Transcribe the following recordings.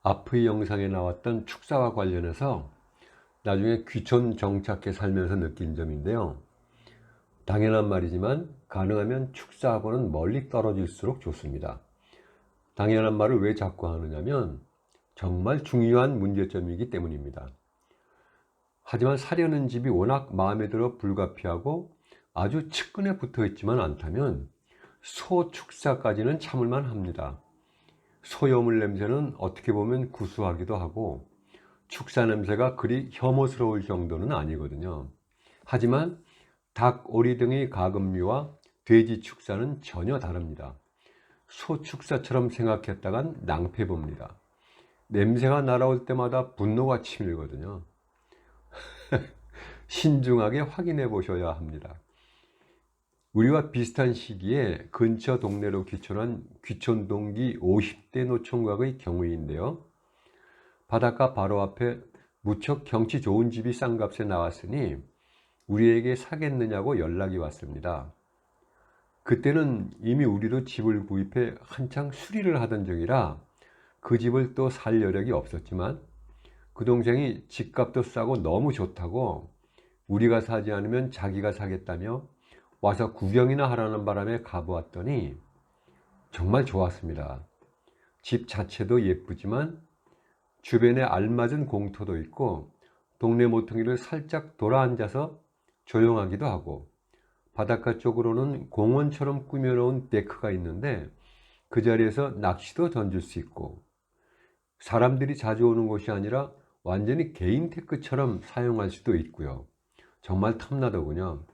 앞의 영상에 나왔던 축사와 관련해서 나중에 귀촌 정착해 살면서 느낀 점인데요. 당연한 말이지만 가능하면 축사하고는 멀리 떨어질수록 좋습니다. 당연한 말을 왜 자꾸 하느냐면 정말 중요한 문제점이기 때문입니다. 하지만 사려는 집이 워낙 마음에 들어 불가피하고 아주 측근에 붙어 있지만 않다면 소축사까지는 참을만 합니다. 소여물 냄새는 어떻게 보면 구수하기도 하고 축사 냄새가 그리 혐오스러울 정도는 아니거든요. 하지만 닭, 오리 등의 가금류와 돼지 축사는 전혀 다릅니다. 소 축사처럼 생각했다간 낭패봅니다. 냄새가 날아올 때마다 분노가 치밀거든요. 신중하게 확인해 보셔야 합니다. 우리와 비슷한 시기에 근처 동네로 귀촌한 귀촌 동기 50대 노총각의 경우인데요. 바닷가 바로 앞에 무척 경치 좋은 집이 싼 값에 나왔으니 우리에게 사겠느냐고 연락이 왔습니다. 그때는 이미 우리도 집을 구입해 한창 수리를 하던 중이라 그 집을 또 살 여력이 없었지만 그 동생이 집값도 싸고 너무 좋다고 우리가 사지 않으면 자기가 사겠다며 와서 구경이나 하라는 바람에 가보았더니 정말 좋았습니다. 집 자체도 예쁘지만 주변에 알맞은 공터도 있고 동네 모퉁이를 살짝 돌아앉아서 조용하기도 하고 바닷가 쪽으로는 공원처럼 꾸며놓은 데크가 있는데 그 자리에서 낚시도 던질 수 있고 사람들이 자주 오는 곳이 아니라 완전히 개인 테크처럼 사용할 수도 있고요. 정말 탐나더군요.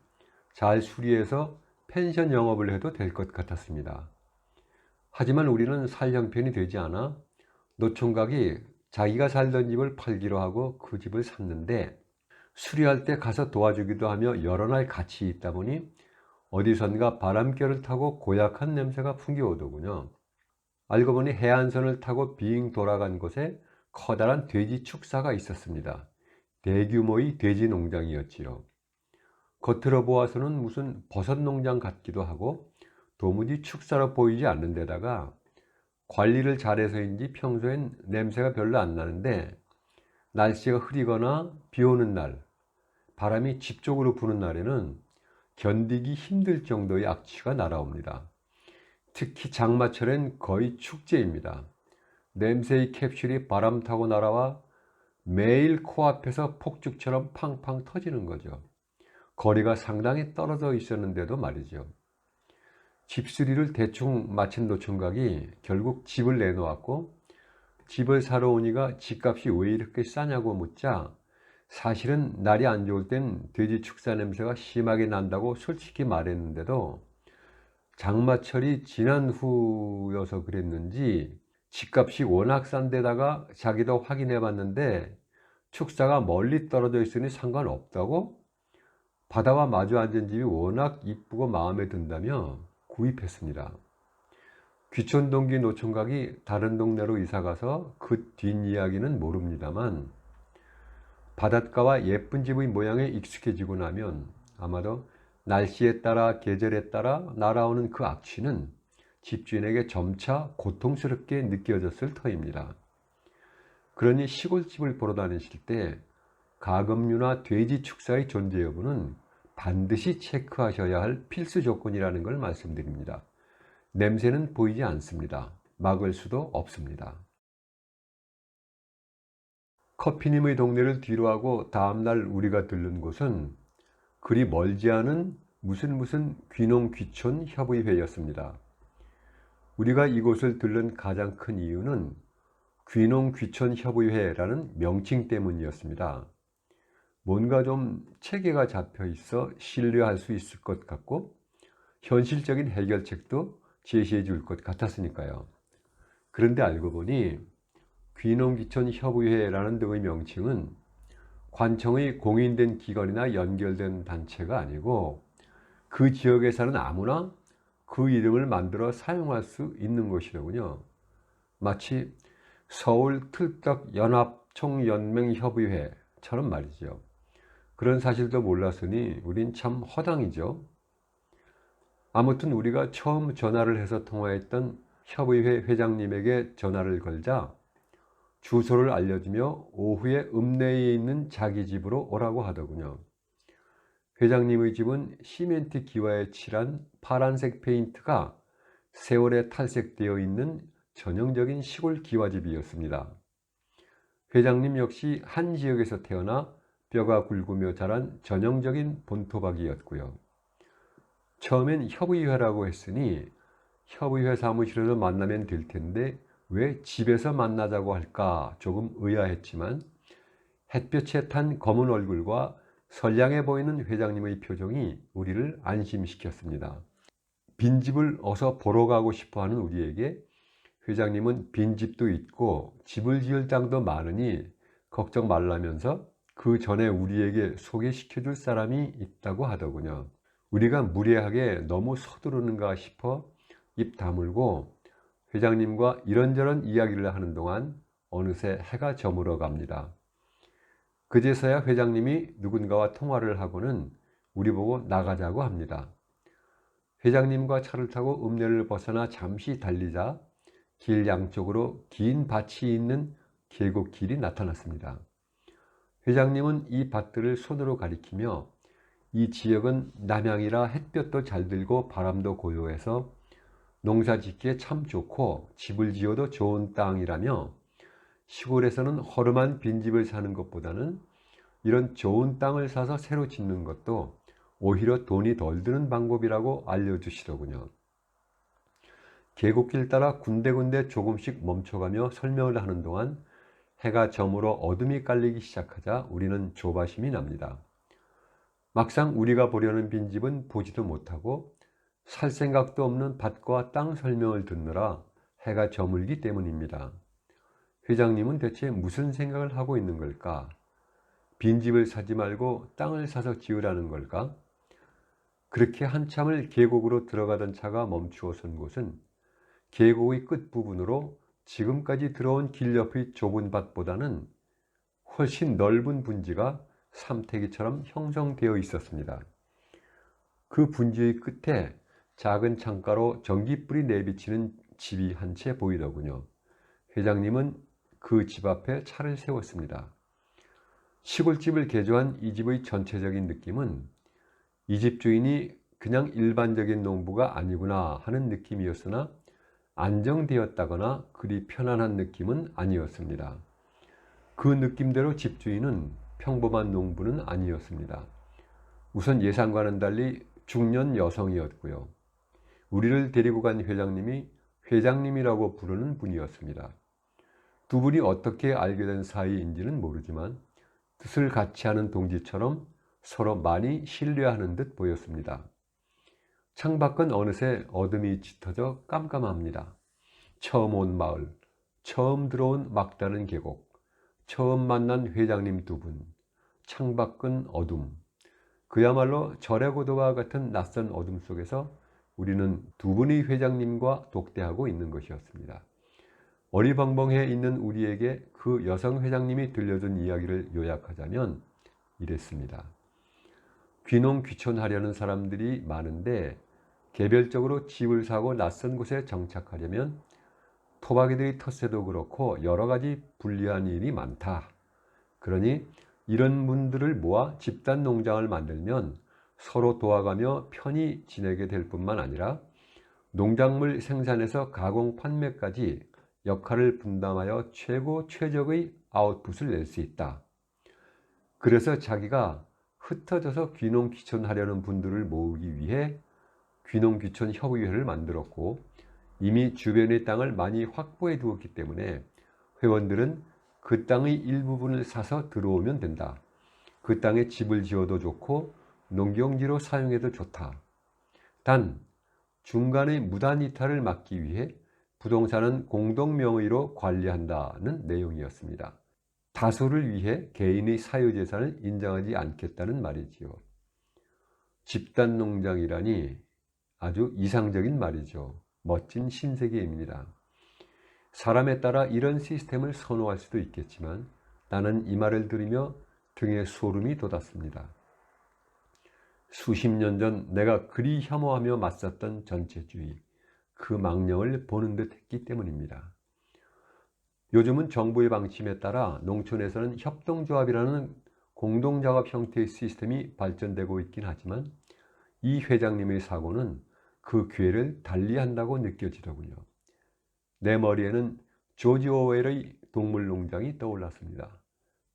잘 수리해서 펜션 영업을 해도 될 것 같았습니다. 하지만 우리는 살 형편이 되지 않아 노총각이 자기가 살던 집을 팔기로 하고 그 집을 샀는데 수리할 때 가서 도와주기도 하며 여러 날 같이 있다 보니 어디선가 바람결을 타고 고약한 냄새가 풍겨오더군요. 알고 보니 해안선을 타고 빙 돌아간 곳에 커다란 돼지 축사가 있었습니다. 대규모의 돼지 농장이었지요. 겉으로 보아서는 무슨 버섯 농장 같기도 하고 도무지 축사로 보이지 않는 데다가 관리를 잘해서인지 평소엔 냄새가 별로 안 나는데 날씨가 흐리거나 비 오는 날, 바람이 집 쪽으로 부는 날에는 견디기 힘들 정도의 악취가 날아옵니다. 특히 장마철엔 거의 축제입니다. 냄새의 캡슐이 바람 타고 날아와 매일 코앞에서 폭죽처럼 팡팡 터지는 거죠. 거리가 상당히 떨어져 있었는데도 말이죠. 집수리를 대충 마친 노총각이 결국 집을 내놓았고 집을 사러 오니까 집값이 왜 이렇게 싸냐고 묻자 사실은 날이 안 좋을 땐 돼지 축사 냄새가 심하게 난다고 솔직히 말했는데도 장마철이 지난 후여서 그랬는지 집값이 워낙 싼 데다가 자기도 확인해 봤는데 축사가 멀리 떨어져 있으니 상관없다고 바다와 마주 앉은 집이 워낙 이쁘고 마음에 든다며 구입했습니다. 귀촌 동기 노총각이 다른 동네로 이사가서 그 뒷이야기는 모릅니다만 바닷가와 예쁜 집의 모양에 익숙해지고 나면 아마도 날씨에 따라 계절에 따라 날아오는 그 악취는 집주인에게 점차 고통스럽게 느껴졌을 터입니다. 그러니 시골집을 보러 다니실 때 가금류나 돼지 축사의 존재 여부는 반드시 체크하셔야 할 필수 조건이라는 걸 말씀드립니다. 냄새는 보이지 않습니다. 막을 수도 없습니다. 커피님의 동네를 뒤로하고 다음날 우리가 들른 곳은 그리 멀지 않은 무슨 귀농귀촌 협의회였습니다. 우리가 이곳을 들른 가장 큰 이유는 귀농귀촌 협의회라는 명칭 때문이었습니다. 뭔가 좀 체계가 잡혀 있어 신뢰할 수 있을 것 같고 현실적인 해결책도 제시해 줄 것 같았으니까요. 그런데 알고 보니 귀농귀촌 협의회라는 등의 명칭은 관청의 공인된 기관이나 연결된 단체가 아니고 그 지역에 사는 아무나 그 이름을 만들어 사용할 수 있는 것이더군요. 마치 서울 틀떡연합총연맹협의회처럼 말이죠. 그런 사실도 몰랐으니 우린 참 허당이죠. 아무튼 우리가 처음 전화를 해서 통화했던 협의회 회장님에게 전화를 걸자 주소를 알려주며 오후에 읍내에 있는 자기 집으로 오라고 하더군요. 회장님의 집은 시멘트 기와에 칠한 파란색 페인트가 세월에 탈색되어 있는 전형적인 시골 기와집이었습니다. 회장님 역시 한 지역에서 태어나 뼈가 굵으며 자란 전형적인 본토박이었고요. 처음엔 협의회라고 했으니 협의회 사무실에서 만나면 될 텐데 왜 집에서 만나자고 할까 조금 의아했지만 햇볕에 탄 검은 얼굴과 선량해 보이는 회장님의 표정이 우리를 안심시켰습니다. 빈집을 어서 보러 가고 싶어하는 우리에게 회장님은 빈집도 있고 집을 지을 땅도 많으니 걱정 말라면서 그 전에 우리에게 소개시켜 줄 사람이 있다고 하더군요. 우리가 무례하게 너무 서두르는가 싶어 입 다물고 회장님과 이런저런 이야기를 하는 동안 어느새 해가 저물어 갑니다. 그제서야 회장님이 누군가와 통화를 하고는 우리 보고 나가자고 합니다. 회장님과 차를 타고 읍내를 벗어나 잠시 달리자 길 양쪽으로 긴 밭이 있는 계곡길이 나타났습니다. 회장님은 이 밭들을 손으로 가리키며 이 지역은 남향이라 햇볕도 잘 들고 바람도 고요해서 농사 짓기에 참 좋고 집을 지어도 좋은 땅이라며 시골에서는 허름한 빈집을 사는 것보다는 이런 좋은 땅을 사서 새로 짓는 것도 오히려 돈이 덜 드는 방법이라고 알려주시더군요. 계곡길 따라 군데군데 조금씩 멈춰가며 설명을 하는 동안 해가 저물어 어둠이 깔리기 시작하자 우리는 조바심이 납니다. 막상 우리가 보려는 빈집은 보지도 못하고 살 생각도 없는 밭과 땅 설명을 듣느라 해가 저물기 때문입니다. 회장님은 대체 무슨 생각을 하고 있는 걸까? 빈집을 사지 말고 땅을 사서 지으라는 걸까? 그렇게 한참을 계곡으로 들어가던 차가 멈추어 선 곳은 계곡의 끝부분으로 지금까지 들어온 길 옆의 좁은 밭보다는 훨씬 넓은 분지가 삼태기처럼 형성되어 있었습니다. 그 분지의 끝에 작은 창가로 전기불이 내비치는 집이 한 채 보이더군요. 회장님은 그 집 앞에 차를 세웠습니다. 시골집을 개조한 이 집의 전체적인 느낌은 이 집 주인이 그냥 일반적인 농부가 아니구나 하는 느낌이었으나 안정되었다거나 그리 편안한 느낌은 아니었습니다. 그 느낌대로 집주인은 평범한 농부는 아니었습니다. 우선 예상과는 달리 중년 여성이었고요. 우리를 데리고 간 회장님이 회장님이라고 부르는 분이었습니다. 두 분이 어떻게 알게 된 사이인지는 모르지만 뜻을 같이 하는 동지처럼 서로 많이 신뢰하는 듯 보였습니다. 창밖은 어느새 어둠이 짙어져 깜깜합니다. 처음 온 마을, 처음 들어온 막다른 계곡, 처음 만난 회장님 두 분, 창밖은 어둠. 그야말로 절의 고도와 같은 낯선 어둠 속에서 우리는 두 분의 회장님과 독대하고 있는 것이었습니다. 어리벙벙해 있는 우리에게 그 여성 회장님이 들려준 이야기를 요약하자면 이랬습니다. 귀농 귀촌하려는 사람들이 많은데 개별적으로 집을 사고 낯선 곳에 정착하려면 토박이들이 텃세도 그렇고 여러 가지 불리한 일이 많다. 그러니 이런 분들을 모아 집단 농장을 만들면 서로 도와가며 편히 지내게 될 뿐만 아니라 농작물 생산에서 가공 판매까지 역할을 분담하여 최적의 아웃풋을 낼 수 있다. 그래서 자기가 흩어져서 귀농귀촌하려는 분들을 모으기 위해 귀농귀촌 협의회를 만들었고 이미 주변의 땅을 많이 확보해 두었기 때문에 회원들은 그 땅의 일부분을 사서 들어오면 된다. 그 땅에 집을 지어도 좋고 농경지로 사용해도 좋다. 단 중간의 무단 이탈을 막기 위해 부동산은 공동명의로 관리한다는 내용이었습니다. 다수를 위해 개인의 사유재산을 인정하지 않겠다는 말이지요. 집단농장이라니 아주 이상적인 말이죠. 멋진 신세계입니다. 사람에 따라 이런 시스템을 선호할 수도 있겠지만 나는 이 말을 들으며 등에 소름이 돋았습니다. 수십 년 전 내가 그리 혐오하며 맞섰던 전체주의, 그 망령을 보는 듯 했기 때문입니다. 요즘은 정부의 방침에 따라 농촌에서는 협동조합이라는 공동작업 형태의 시스템이 발전되고 있긴 하지만 이 회장님의 사고는 그 기회를 달리한다고 느껴지더군요. 내 머리에는 조지 오웰의 동물농장이 떠올랐습니다.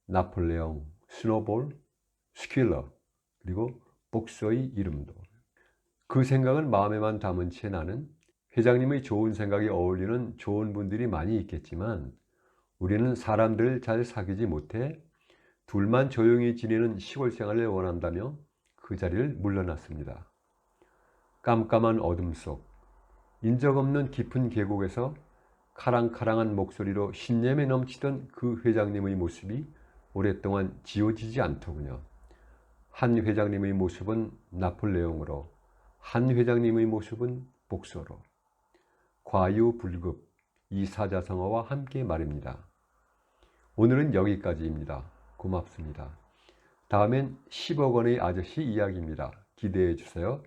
나폴레옹, 스노볼, 스퀼러, 그리고 복서의 이름도. 그 생각을 마음에만 담은 채 나는 회장님의 좋은 생각이 어울리는 좋은 분들이 많이 있겠지만 우리는 사람들을 잘 사귀지 못해 둘만 조용히 지내는 시골 생활을 원한다며 그 자리를 물러났습니다. 깜깜한 어둠 속 인적 없는 깊은 계곡에서 카랑카랑한 목소리로 신념에 넘치던 그 회장님의 모습이 오랫동안 지워지지 않더군요. 한 회장님의 모습은 나폴레옹으로, 한 회장님의 모습은 복서로. 과유불급 이 사자성어와 함께 말입니다. 오늘은 여기까지입니다. 고맙습니다. 다음엔 10억 원의 아저씨 이야기입니다. 기대해 주세요.